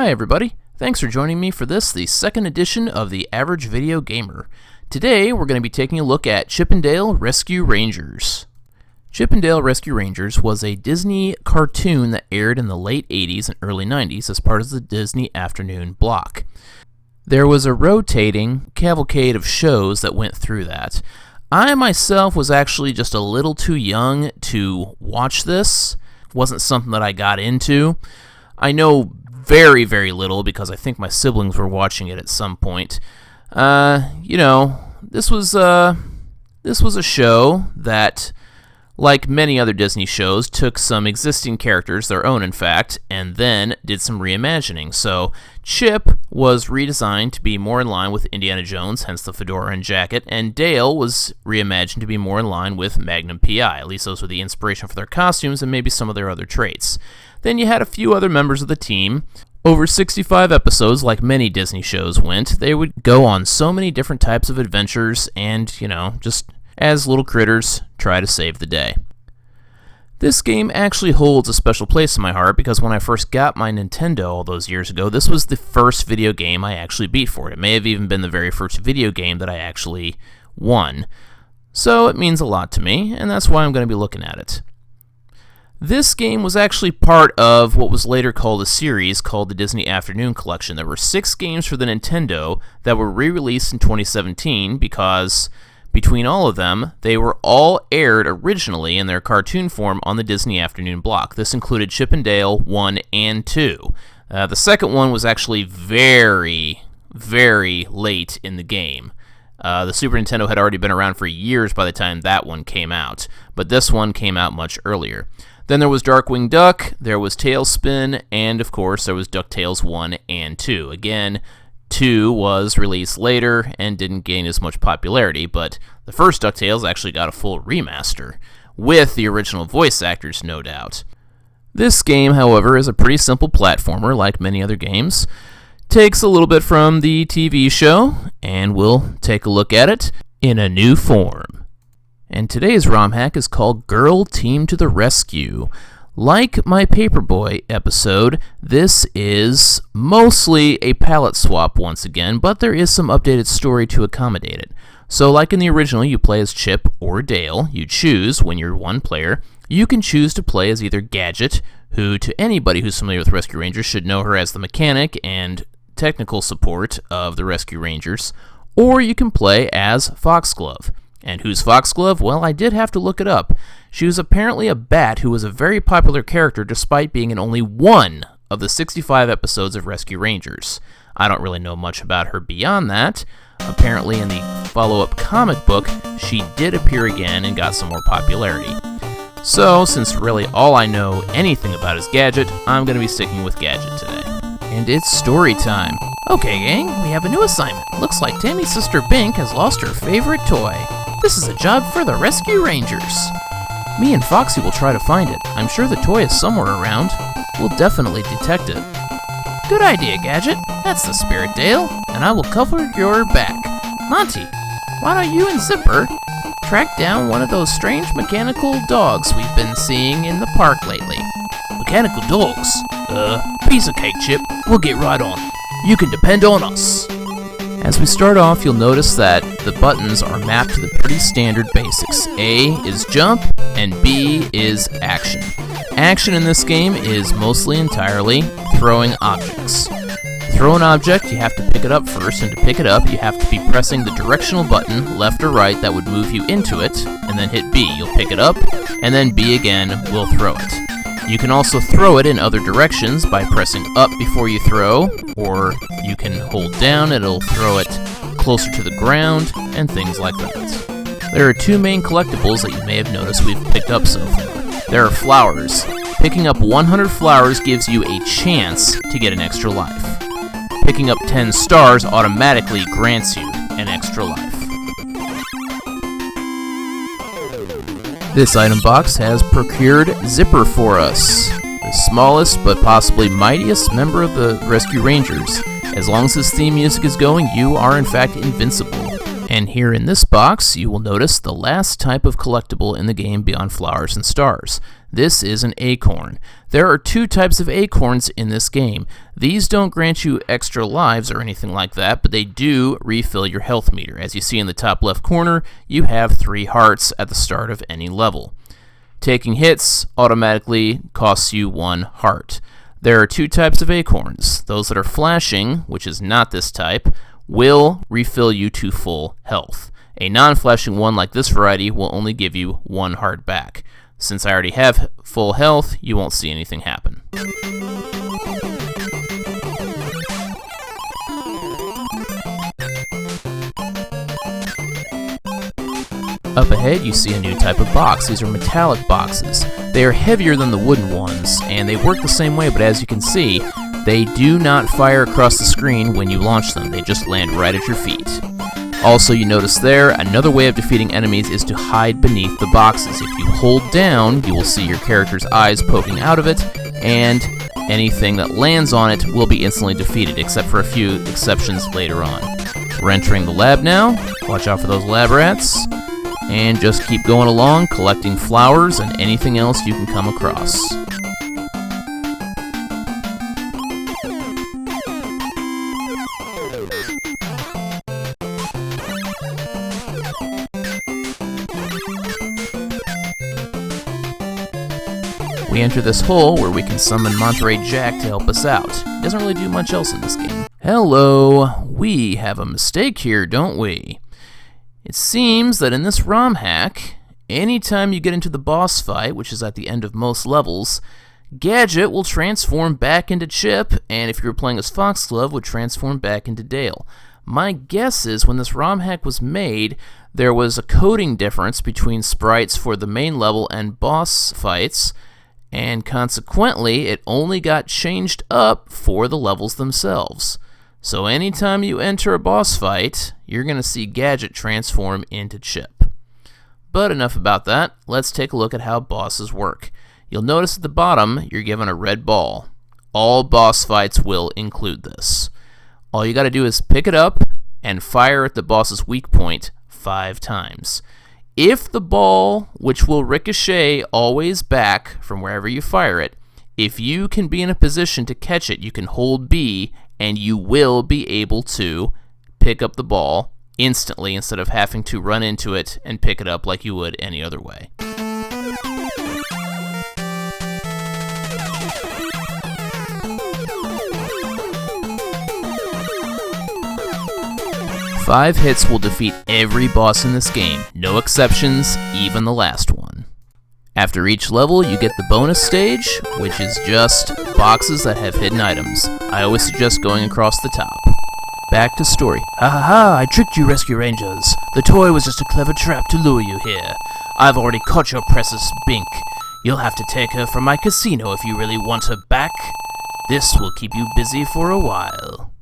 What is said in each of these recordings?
Hi everybody, thanks for joining me for this, the second edition of The Average Video Gamer. Today we're going to be taking a look at Chip 'n Dale Rescue Rangers. Chip 'n Dale Rescue Rangers was a Disney cartoon that aired in the late 80s and early 90s as part of the Disney Afternoon block. There was a rotating cavalcade of shows that went through that. I myself was actually just a little too young to watch this. It wasn't something that I got into. I know very, very little because I think my siblings were watching it at some point. This was a show that, like many other Disney shows, took some existing characters, their own in fact, and then did some reimagining. So Chip was redesigned to be more in line with Indiana Jones, hence the fedora and jacket, and Dale was reimagined to be more in line with Magnum P.I. At least those were the inspiration for their costumes and maybe some of their other traits. Then you had a few other members of the team. Over 65 episodes, like many Disney shows went, they would go on so many different types of adventures and, just as little critters try to save the day. This game actually holds a special place in my heart because when I first got my Nintendo all those years ago, this was the first video game I actually beat for it. It may have even been the very first video game that I actually won. So it means a lot to me, and that's why I'm going to be looking at it. This game was actually part of what was later called a series called the Disney Afternoon Collection. There were 6 games for the Nintendo that were re-released in 2017 because between all of them, they were all aired originally in their cartoon form on the Disney Afternoon block. This included Chip 'n Dale 1 and 2. The second one was actually very, very late in the game. The Super Nintendo had already been around for years by the time that one came out, but this one came out much earlier. Then there was Darkwing Duck, there was Tailspin, and of course there was DuckTales 1 and 2. Again, 2 was released later and didn't gain as much popularity, but the first DuckTales actually got a full remaster, with the original voice actors, no doubt. This game, however, is a pretty simple platformer, like many other games. Takes a little bit from the TV show, and we'll take a look at it in a new form. And today's Rom Hack is called Girl Team to the Rescue. Like my Paperboy episode, this is mostly a palette swap once again, but there is some updated story to accommodate it. So like in the original, you play as Chip or Dale. You choose when you're one player. You can choose to play as either Gadget, who to anybody who's familiar with Rescue Rangers should know her as the mechanic and technical support of the Rescue Rangers, or you can play as Foxglove. And who's Foxglove? Well, I did have to look it up. She was apparently a bat who was a very popular character despite being in only one of the 65 episodes of Rescue Rangers. I don't really know much about her beyond that. Apparently in the follow-up comic book, she did appear again and got some more popularity. So, since really all I know anything about is Gadget, I'm going to be sticking with Gadget today. And it's story time. Okay, gang, we have a new assignment. Looks like Tammy's sister Bink has lost her favorite toy. This is a job for the Rescue Rangers. Me and Foxy will try to find it. I'm sure the toy is somewhere around. We'll definitely detect it. Good idea, Gadget. That's the spirit, Dale. And I will cover your back. Monty, why don't you and Zipper track down one of those strange mechanical dogs we've been seeing in the park lately? Mechanical dogs? Piece of cake, Chip. We'll get right on. You can depend on us. As we start off, you'll notice that the buttons are mapped to the pretty standard basics. A is jump, and B is action. Action in this game is mostly entirely throwing objects. Throw an object, you have to pick it up first, and to pick it up, you have to be pressing the directional button, left or right, that would move you into it, and then hit B. You'll pick it up, and then B again will throw it. You can also throw it in other directions by pressing up before you throw, or you can hold down and it'll throw it closer to the ground, and things like that. There are 2 main collectibles that you may have noticed we've picked up so far. There are flowers. Picking up 100 flowers gives you a chance to get an extra life. Picking up 10 stars automatically grants you an extra life. This item box has procured Zipper for us, the smallest but possibly mightiest member of the Rescue Rangers. As long as this theme music is going, you are in fact invincible. And here in this box, you will notice the last type of collectible in the game beyond flowers and stars. This is an acorn. There are 2 types of acorns in this game. These don't grant you extra lives or anything like that, but they do refill your health meter. As you see in the top left corner, you have 3 hearts at the start of any level. Taking hits automatically costs you 1 heart. There are 2 types of acorns. Those that are flashing, which is not this type, will refill you to full health. A non-flashing one like this variety will only give you 1 heart back. Since I already have full health, you won't see anything happen. Up ahead, you see a new type of box. These are metallic boxes. They are heavier than the wooden ones, and they work the same way, but as you can see, they do not fire across the screen when you launch them. They just land right at your feet. Also, you notice there, another way of defeating enemies is to hide beneath the boxes. If you hold down, you will see your character's eyes poking out of it, and anything that lands on it will be instantly defeated, except for a few exceptions later on. We're entering the lab now. Watch out for those lab rats. And just keep going along, collecting flowers and anything else you can come across. We enter this hole where we can summon Monterey Jack to help us out. He doesn't really do much else in this game. Hello, we have a mistake here, don't we? It seems that in this Rom Hack, anytime you get into the boss fight, which is at the end of most levels, Gadget will transform back into Chip, and if you were playing as Foxglove, would transform back into Dale. My guess is when this Rom Hack was made, there was a coding difference between sprites for the main level and boss fights, and consequently, it only got changed up for the levels themselves. So anytime you enter a boss fight, you're going to see Gadget transform into Chip. But enough about that, let's take a look at how bosses work. You'll notice at the bottom, you're given a red ball. All boss fights will include this. All you got to do is pick it up and fire at the boss's weak point 5 times. If the ball, which will ricochet always back from wherever you fire it, if you can be in a position to catch it, you can hold B and you will be able to pick up the ball instantly instead of having to run into it and pick it up like you would any other way. Five hits will defeat every boss in this game, no exceptions, even the last one. After each level, you get the bonus stage, which is just boxes that have hidden items. I always suggest going across the top. Back to story. Ha ha ha, I tricked you, Rescue Rangers. The toy was just a clever trap to lure you here. I've already caught your precious Bink. You'll have to take her from my casino if you really want her back. This will keep you busy for a while.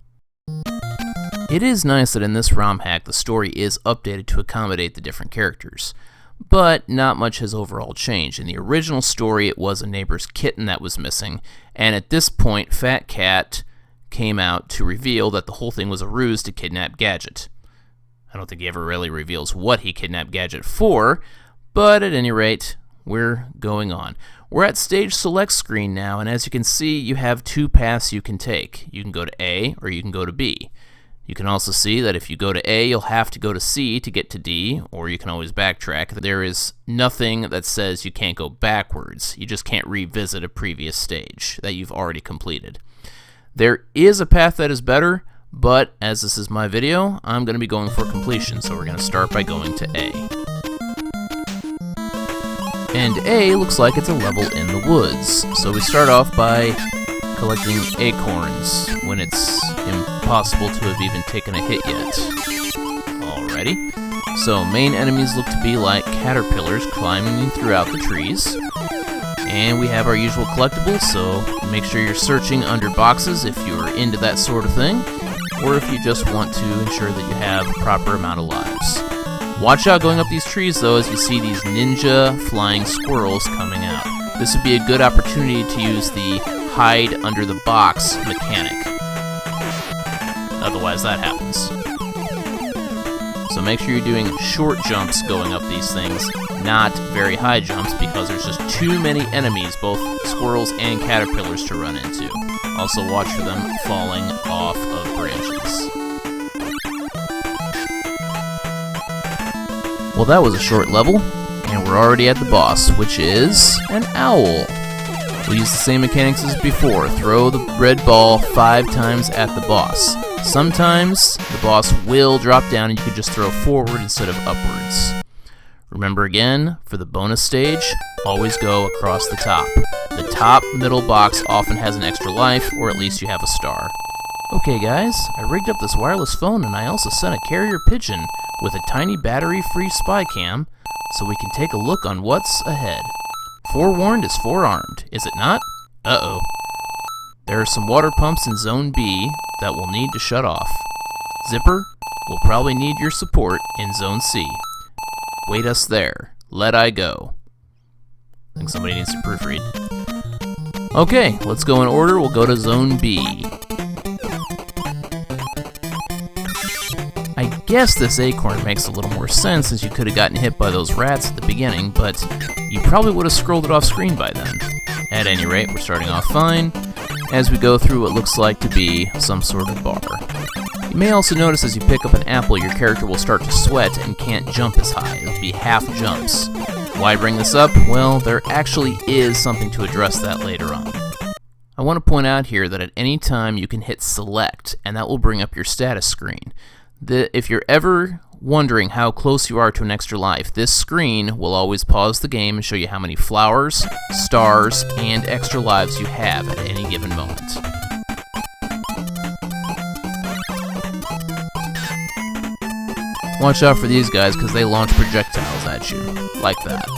It is nice that in this ROM hack the story is updated to accommodate the different characters. But not much has overall changed. In the original story, it was a neighbor's kitten that was missing, and at this point, Fat Cat came out to reveal that the whole thing was a ruse to kidnap Gadget. I don't think he ever really reveals what he kidnapped Gadget for, but at any rate, we're going on. We're at stage select screen now, and as you can see, you have 2 paths you can take. You can go to A, or you can go to B. You can also see that if you go to A, you'll have to go to C to get to D, or you can always backtrack. There is nothing that says you can't go backwards. You just can't revisit a previous stage that you've already completed. There is a path that is better, but as this is my video, I'm going to be going for completion, so we're going to start by going to A. And A looks like it's a level in the woods, so we start off by collecting acorns when it's impossible to have even taken a hit yet. Alrighty. So main enemies look to be like caterpillars climbing throughout the trees. And we have our usual collectibles, so make sure you're searching under boxes if you're into that sort of thing, or if you just want to ensure that you have a proper amount of lives. Watch out going up these trees though, as you see these ninja flying squirrels coming out. This would be a good opportunity to use the hide under the box mechanic. Otherwise that happens. So make sure you're doing short jumps going up these things, not very high jumps, because there's just too many enemies, both squirrels and caterpillars, to run into. Also watch for them falling off of branches. Well, that was a short level, and we're already at the boss, which is an owl. We'll use the same mechanics as before. Throw the red ball 5 times at the boss. Sometimes the boss will drop down and you can just throw forward instead of upwards. Remember again, for the bonus stage, always go across the top. The top middle box often has an extra life, or at least you have a star. Okay guys, I rigged up this wireless phone and I also sent a carrier pigeon with a tiny battery-free spy cam so we can take a look on what's ahead. Forewarned is forearmed, is it not? Uh-oh. There are some water pumps in Zone B that we'll need to shut off. Zipper, we'll probably need your support in Zone C. Wait us there. Let I go. I think somebody needs to proofread. Okay, let's go in order. We'll go to Zone B. I guess this acorn makes a little more sense since you could have gotten hit by those rats at the beginning, but you probably would have scrolled it off screen by then. At any rate, we're starting off fine as we go through what looks like to be some sort of bar. You may also notice as you pick up an apple, your character will start to sweat and can't jump as high. It'll be half jumps. Why bring this up? Well, there actually is something to address that later on. I want to point out here that at any time you can hit select, and that will bring up your status screen. If you're ever wondering how close you are to an extra life, this screen will always pause the game and show you how many flowers, stars, and extra lives you have at any given moment. Watch out for these guys because they launch projectiles at you, like that.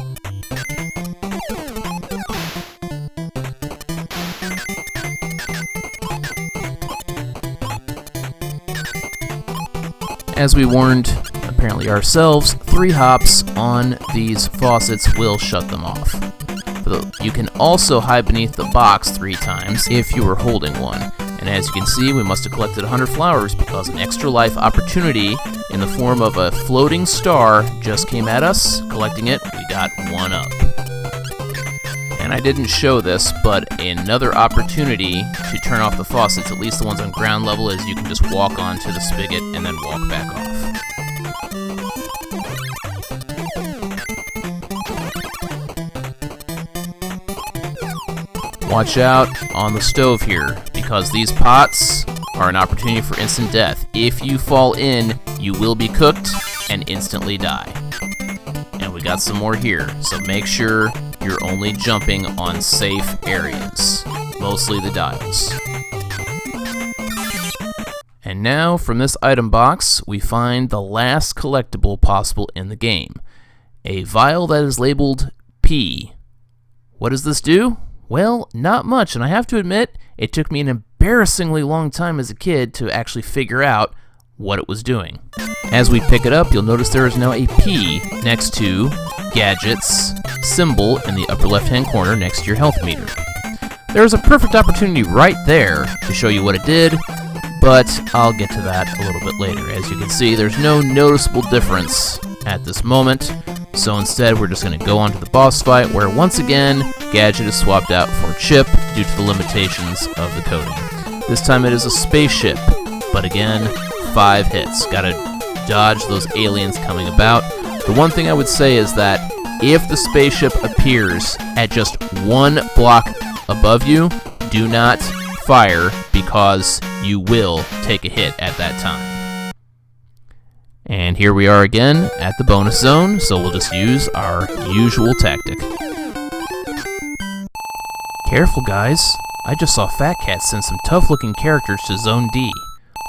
As we warned, apparently ourselves, 3 hops on these faucets will shut them off. You can also hide beneath the box 3 times if you were holding one. And as you can see, we must have collected 100 flowers because an extra life opportunity in the form of a floating star just came at us. Collecting it, we got 1 up. And I didn't show this, but another opportunity to turn off the faucets, at least the ones on ground level, is you can just walk onto the spigot and then walk back off. Watch out on the stove here, because these pots are an opportunity for instant death. If you fall in, you will be cooked and instantly die. And we got some more here, so make sure you're only jumping on safe areas, mostly the dials. And now, from this item box, we find the last collectible possible in the game. A vial that is labeled P. What does this do? Well, not much, and I have to admit, it took me an embarrassingly long time as a kid to actually figure out what it was doing. As we pick it up, you'll notice there is now a P next to Gadget's symbol in the upper left-hand corner next to your health meter. There's a perfect opportunity right there to show you what it did, but I'll get to that a little bit later. As you can see, there's no noticeable difference at this moment, so instead we're just going to go on to the boss fight where once again Gadget is swapped out for Chip due to the limitations of the coding. This time it is a spaceship, but again, 5 hits. Gotta dodge those aliens coming about. The one thing I would say is that if the spaceship appears at just 1 block above you, do not fire because you will take a hit at that time. And here we are again at the bonus zone, so we'll just use our usual tactic. Careful guys, I just saw Fat Cat send some tough-looking characters to Zone D.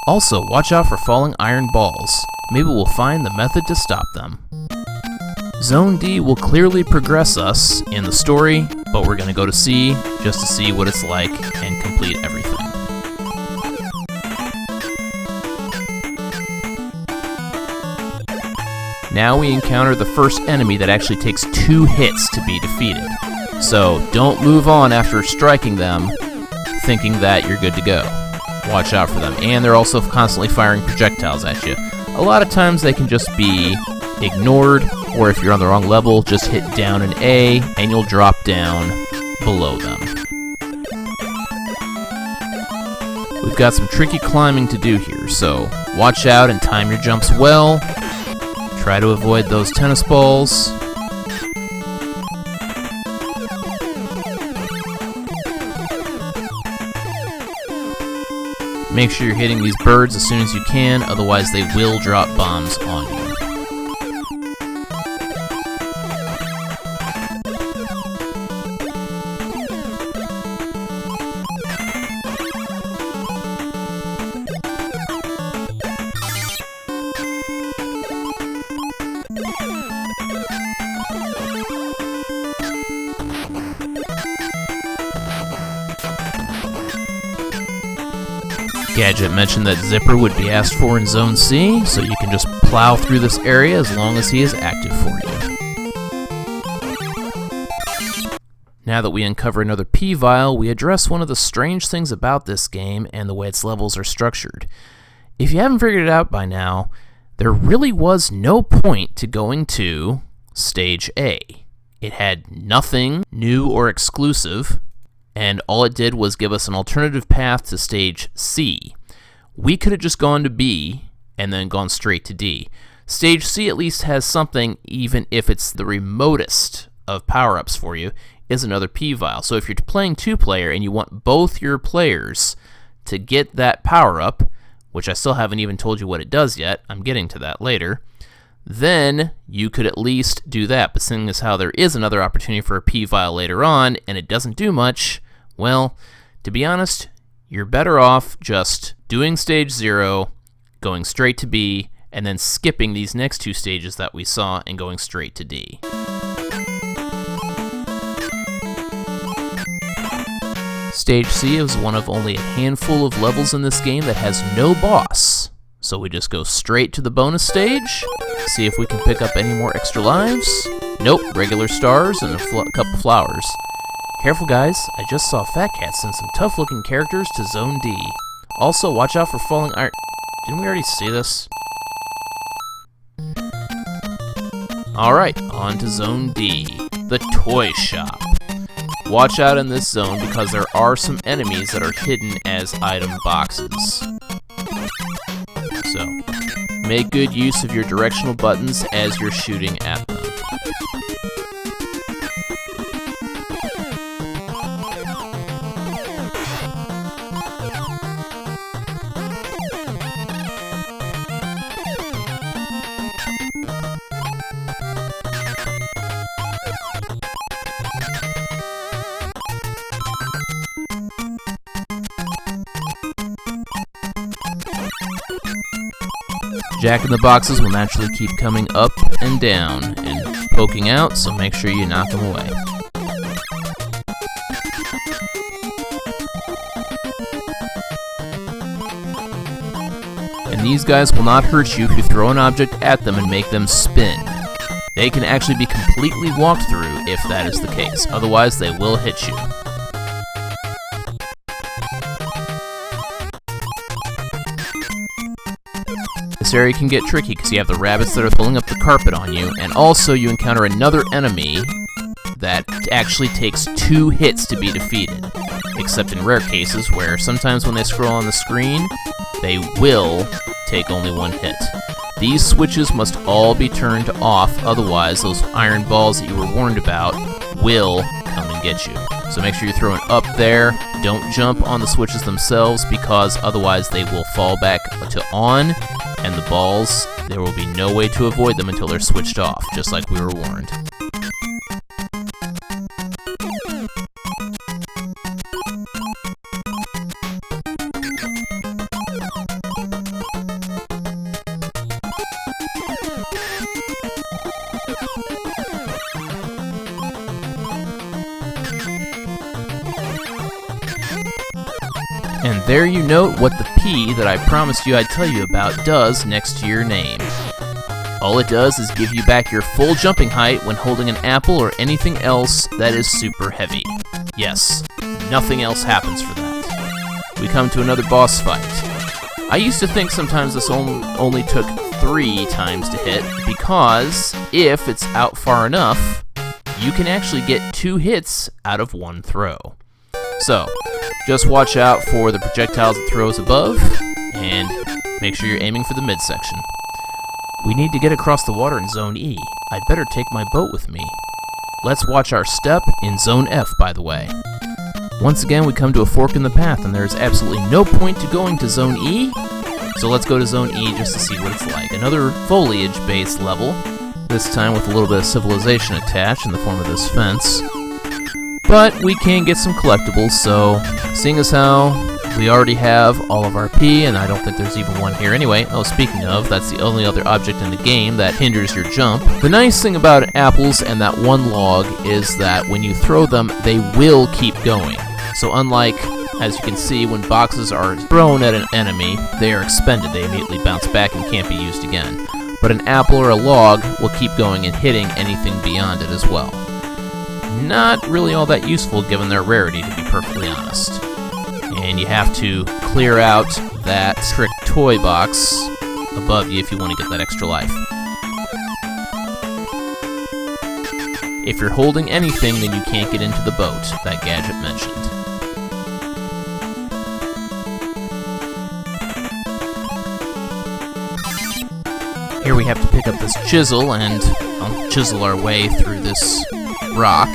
Also, watch out for falling iron balls. Maybe we'll find the method to stop them. Zone D will clearly progress us in the story, but we're going to go to C just to see what it's like and complete everything. Now we encounter the first enemy that actually takes 2 hits to be defeated. So don't move on after striking them thinking that you're good to go. watch out for them. And they're also constantly firing projectiles at you. A lot of times they can just be ignored, or if you're on the wrong level, just hit down an A and you'll drop down below them. We've got some tricky climbing to do here, so watch out and time your jumps well. Try to avoid those tennis balls. Make sure you're hitting these birds as soon as you can, otherwise they will drop bombs on you. Gadget mentioned that Zipper would be asked for in Zone C, so you can just plow through this area as long as he is active for you. Now that we uncover another P vial, we address one of the strange things about this game and the way its levels are structured. If you haven't figured it out by now, there really was no point to going to Stage A. It had nothing new or exclusive, and all it did was give us an alternative path to Stage C. We could have just gone to B and then gone straight to D. Stage C at least has something, even if it's the remotest of power-ups for you, is another P vial. So if you're playing two-player and you want both your players to get that power-up, which I still haven't even told you what it does yet, I'm getting to that later, then you could at least do that. But seeing as how there is another opportunity for a P vial later on, and it doesn't do much, well, to be honest, you're better off just doing Stage 0, going straight to B, and then skipping these next two stages that we saw and going straight to D. Stage C is one of only a handful of levels in this game that has no boss. So we just go straight to the bonus stage, see if we can pick up any more extra lives. Nope, regular stars and a couple flowers. Careful guys, I just saw Fat Cat send some tough looking characters to Zone D. Also, watch out for falling iron. Didn't we already see this? Alright, on to Zone D, the toy shop. Watch out in this zone because there are some enemies that are hidden as item boxes. So, make good use of your directional buttons as you're shooting at them. Jack-in-the-boxes will naturally keep coming up and down and poking out, so make sure you knock them away. And these guys will not hurt you if you throw an object at them and make them spin. They can actually be completely walked through if that is the case, otherwise they will hit you. This area can get tricky because you have the rabbits that are pulling up the carpet on you, and also you encounter another enemy that actually takes 2 hits to be defeated, except in rare cases where sometimes when they scroll on the screen, they will take only 1 hit. These switches must all be turned off, otherwise those iron balls that you were warned about will come and get you. So make sure you're throwing up there. Don't jump on the switches themselves because otherwise they will fall back to on, and the balls, there will be no way to avoid them until they're switched off, just like we were warned. And there you note what the P that I promised you I'd tell you about does next to your name. All it does is give you back your full jumping height when holding an apple or anything else that is super heavy. Yes, nothing else happens for that. we come to another boss fight. I used to think sometimes this only took 3 times to hit, because if it's out far enough, you can actually get 2 hits out of 1 throw. So, just watch out for the projectiles it throws above, and make sure you're aiming for the midsection. We need to get across the water in Zone E. I'd better take my boat with me. Let's watch our step in Zone F, by the way. Once again, we come to a fork in the path, and there's absolutely no point to going to Zone E, so let's go to Zone E just to see what it's like. Another foliage-based level, this time with a little bit of civilization attached in the form of this fence. But we can get some collectibles, so seeing as how we already have all of our P, and I don't think there's even one here anyway. Oh, speaking of, that's the only other object in the game that hinders your jump. The nice thing about apples and that 1 log is that when you throw them, they will keep going. So unlike, as you can see, when boxes are thrown at an enemy, they are expended. They immediately bounce back and can't be used again. But an apple or a log will keep going and hitting anything beyond it as well. Not really all that useful given their rarity, to be perfectly honest. And you have to clear out that trick toy box above you if you want to get that extra life. If you're holding anything, then you can't get into the boat that Gadget mentioned. Here we have to pick up this chisel and chisel our way through this rock.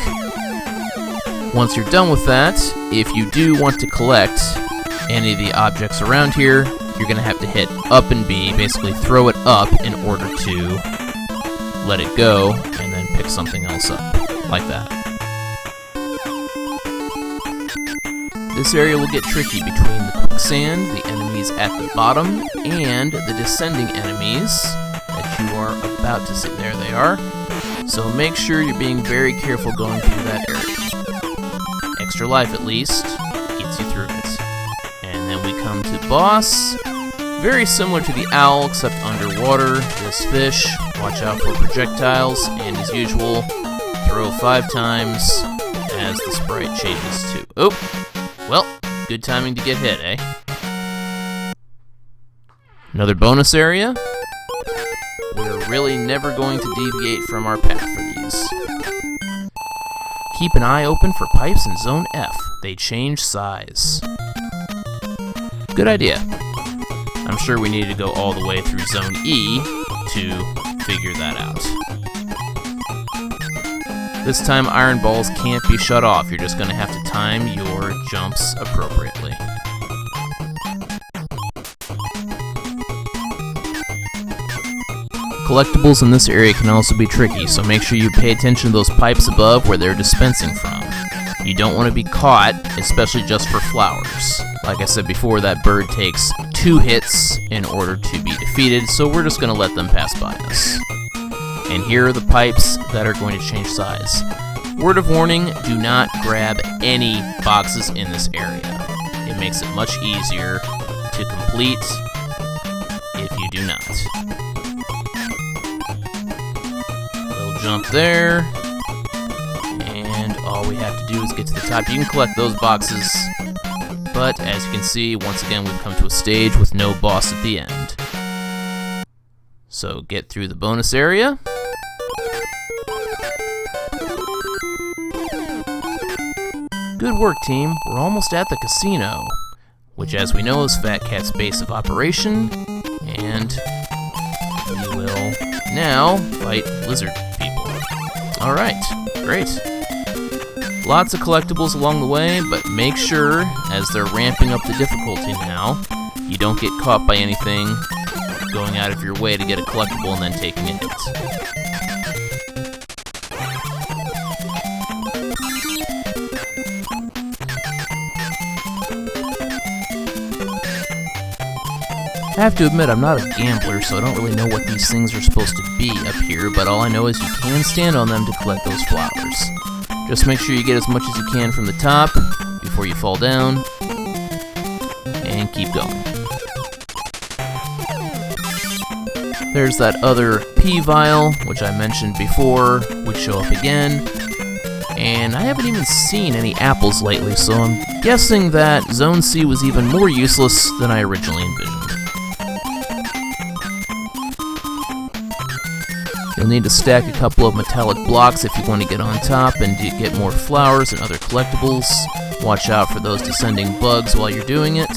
Once you're done with that, if you do want to collect any of the objects around here, you're going to have to hit up and B, basically throw it up in order to let it go, and then pick something else up, like that. This area will get tricky between the quicksand, the enemies at the bottom, and the descending enemies that you are about to see. There they are. So make sure you're being very careful going through that area. Extra life, at least, gets you through it. And then we come to boss. Very similar to the owl, except underwater. This fish, watch out for projectiles, and as usual, throw 5 times as the sprite changes to... Oh! Well, good timing to get hit, eh? Another bonus area. We're really never going to deviate from our path for these. Keep an eye open for pipes in Zone F. They change size. Good idea. I'm sure we need to go all the way through Zone E to figure that out. This time, iron balls can't be shut off. You're just going to have to time your jumps appropriately. Collectibles in this area can also be tricky, so make sure you pay attention to those pipes above where they're dispensing from. You don't want to be caught, especially just for flowers. Like I said before, that bird takes 2 hits in order to be defeated, so we're just going to let them pass by us. And here are the pipes that are going to change size. Word of warning, do not grab any boxes in this area. It makes it much easier to complete if you do not. Little jump there, and all we have to do is get to the top. You can collect those boxes, but as you can see, once again, we've come to a stage with no boss at the end. So get through the bonus area. Good work, team. We're almost at the casino, which, as we know, is Fat Cat's base of operation, and we will now fight lizard people. Alright, great. Lots of collectibles along the way, but make sure, as they're ramping up the difficulty now, you don't get caught by anything going out of your way to get a collectible and then taking a hit. I have to admit, I'm not a gambler, so I don't really know what these things are supposed to be up here, but all I know is you can stand on them to collect those flowers. Just make sure you get as much as you can from the top before you fall down, and keep going. There's that other P vial, which I mentioned before, would show up again. And I haven't even seen any apples lately, so I'm guessing that Zone C was even more useless than I originally envisioned. You'll need to stack a couple of metallic blocks if you want to get on top and get more flowers and other collectibles. Watch out for those descending bugs while you're doing it.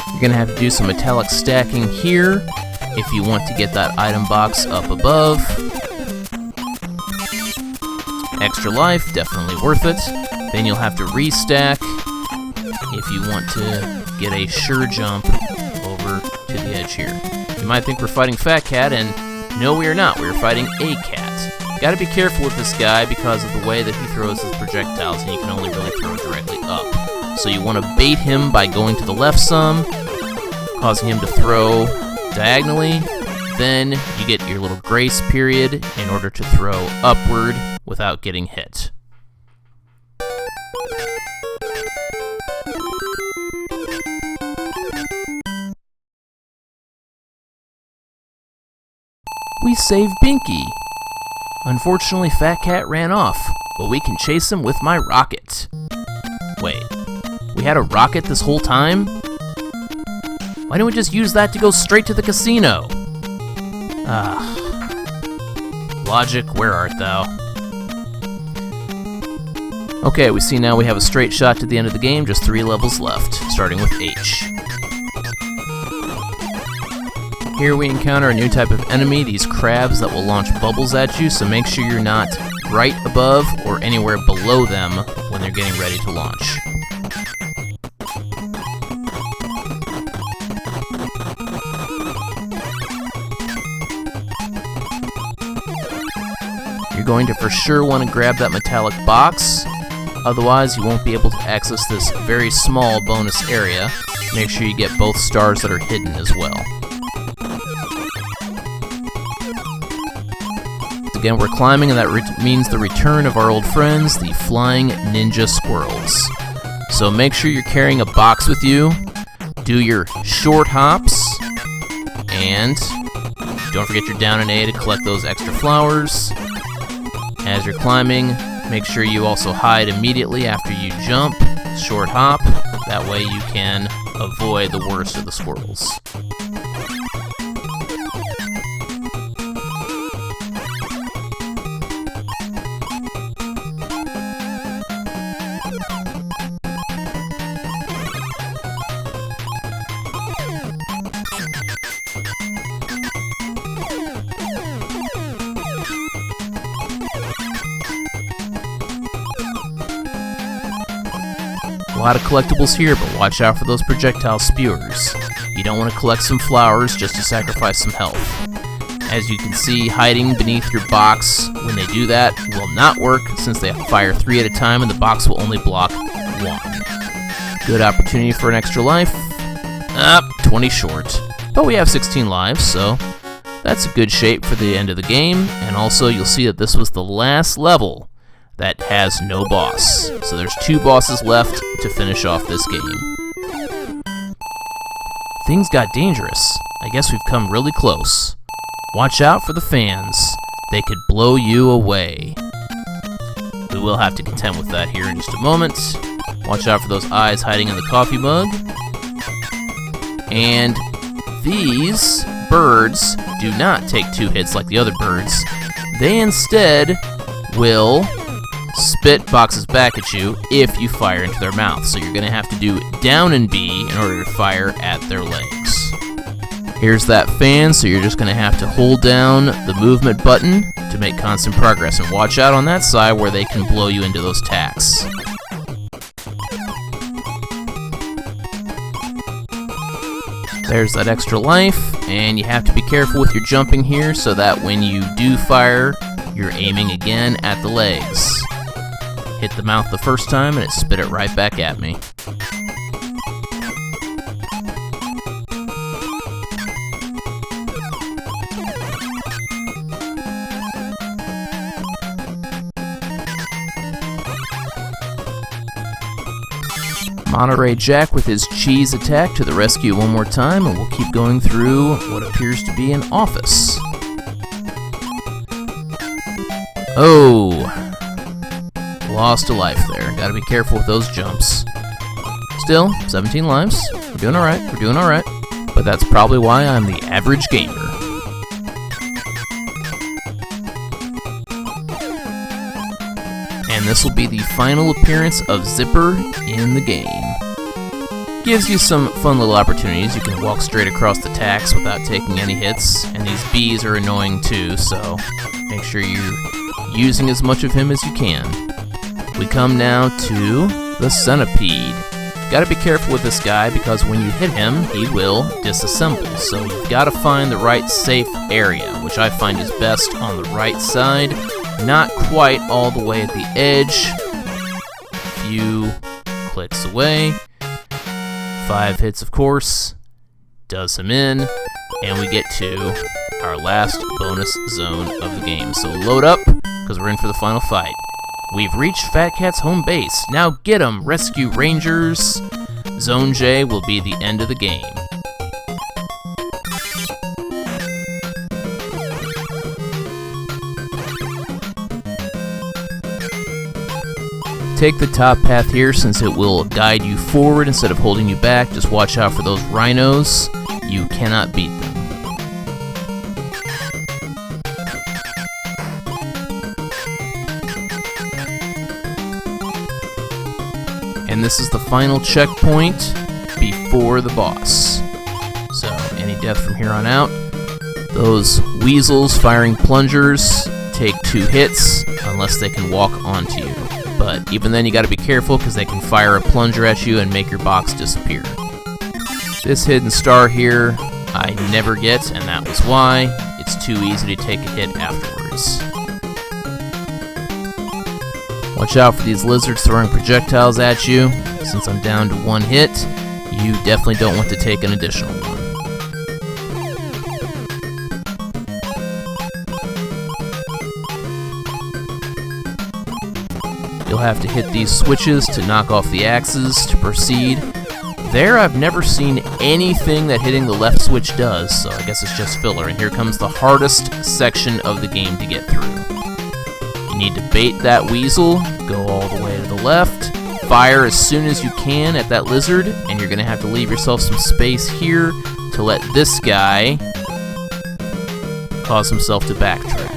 You're going to have to do some metallic stacking here if you want to get that item box up above. Extra life, definitely worth it. Then you'll have to restack if you want to get a sure jump over to the edge here. You might think we're fighting Fat Cat, and no, we are not. We are fighting a cat. Got to be careful with this guy because of the way that he throws his projectiles, and you can only really throw directly up. So you want to bait him by going to the left some, causing him to throw diagonally. Then you get your little grace period in order to throw upward without getting hit. We save Binky. Unfortunately, Fat Cat ran off, but we can chase him with my rocket. Wait, we had a rocket this whole time? Why don't we just use that to go straight to the casino? Logic, where art thou? Okay, we see now we have a straight shot to the end of the game, just 3 levels left, starting with H. Here we encounter a new type of enemy, these crabs that will launch bubbles at you, so make sure you're not right above or anywhere below them when they're getting ready to launch. You're going to for sure want to grab that metallic box, otherwise you won't be able to access this very small bonus area. Make sure you get both stars that are hidden as well. Again, we're climbing, and that means the return of our old friends, the flying ninja squirrels. So make sure you're carrying a box with you, do your short hops, and don't forget your down and A to collect those extra flowers. As you're climbing, make sure you also hide immediately after you jump, short hop, that way you can avoid the worst of the squirrels. A lot of collectibles here, but watch out for those projectile spewers. You don't want to collect some flowers just to sacrifice some health. As you can see, hiding beneath your box when they do that will not work, since they fire 3 at a time and the box will only block 1. Good opportunity for an extra life. 20 short. But we have 16 lives, so that's a good shape for the end of the game. And also, you'll see that this was the last level that has no boss. So there's 2 bosses left to finish off this game. Things got dangerous. I guess we've come really close. Watch out for the fans. They could blow you away. We will have to contend with that here in just a moment. Watch out for those eyes hiding in the coffee mug. And these birds do not take 2 hits like the other birds. They instead will spit boxes back at you if you fire into their mouth. So you're going to have to do down and B in order to fire at their legs. Here's that fan, so you're just going to have to hold down the movement button to make constant progress. And watch out on that side where they can blow you into those tacks. There's that extra life, and you have to be careful with your jumping here so that when you do fire, you're aiming again at the legs. Hit the mouth the first time and it spit it right back at me. Monterey Jack with his cheese attack to the rescue one more time, and we'll keep going through what appears to be an office. Oh, lost a life there. Gotta be careful with those jumps. Still, 17 lives. We're doing alright, we're doing alright. But that's probably why I'm the average gamer. And this will be the final appearance of Zipper in the game. Gives you some fun little opportunities. You can walk straight across the tacks without taking any hits, and these bees are annoying too, so make sure you're using as much of him as you can. We come now to the centipede. Gotta be careful with this guy because when you hit him, he will disassemble, so you've gotta find the right safe area, which I find is best on the right side. Not quite all the way at the edge. A few clicks away. 5 hits, of course. Does him in. And we get to our last bonus zone of the game. So load up, because we're in for the final fight. We've reached Fat Cat's home base. Now get 'em, Rescue Rangers. Zone J will be the end of the game. Take the top path here since it will guide you forward instead of holding you back. Just watch out for those rhinos. You cannot beat them. And this is the final checkpoint before the boss. So any death from here on out. Those weasels firing plungers take 2 hits unless they can walk onto you. But even then you gotta be careful because they can fire a plunger at you and make your box disappear. This hidden star here I never get, and that was why. It's too easy to take a hit afterwards. Watch out for these lizards throwing projectiles at you. Since I'm down to 1 hit, you definitely don't want to take an additional one. You'll have to hit these switches to knock off the axes to proceed. There, I've never seen anything that hitting the left switch does, so I guess it's just filler. And here comes the hardest section of the game to get through. You need to bait that weasel, go all the way to the left, fire as soon as you can at that lizard, and you're going to have to leave yourself some space here to let this guy cause himself to backtrack.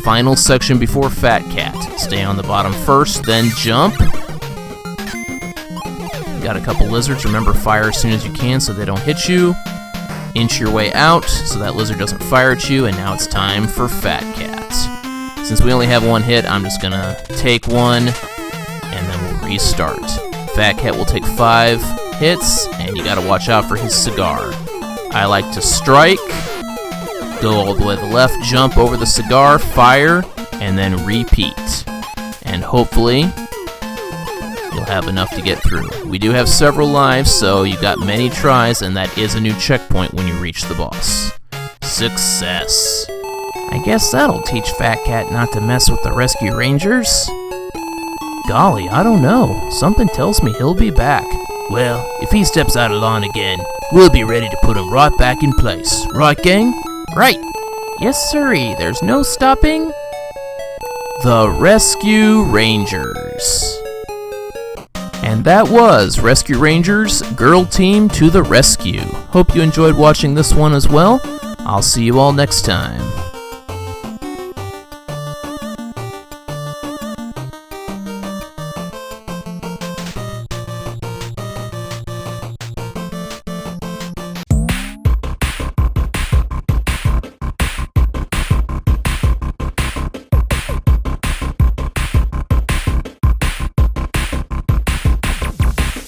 Final section before Fat Cat. Stay on the bottom first, then jump. Got a couple lizards. Remember, fire as soon as you can so they don't hit you. Inch your way out so that lizard doesn't fire at you, and now it's time for Fat Cat. Since we only have 1 hit, I'm just gonna take 1, and then we'll restart. Fat Cat will take 5 hits, and you gotta watch out for his cigar. I like to strike, go all the way to the left, jump over the cigar, fire, and then repeat. And hopefully, you'll have enough to get through. We do have several lives, so you've got many tries, and that is a new checkpoint when you reach the boss. Success. I guess that'll teach Fat Cat not to mess with the Rescue Rangers. Golly, I don't know. Something tells me he'll be back. Well, if he steps out of line again, we'll be ready to put him right back in place. Right, gang? Right. Yes, sirree. There's no stopping the Rescue Rangers. And that was Rescue Rangers Girl Team to the Rescue. Hope you enjoyed watching this one as well. I'll see you all next time.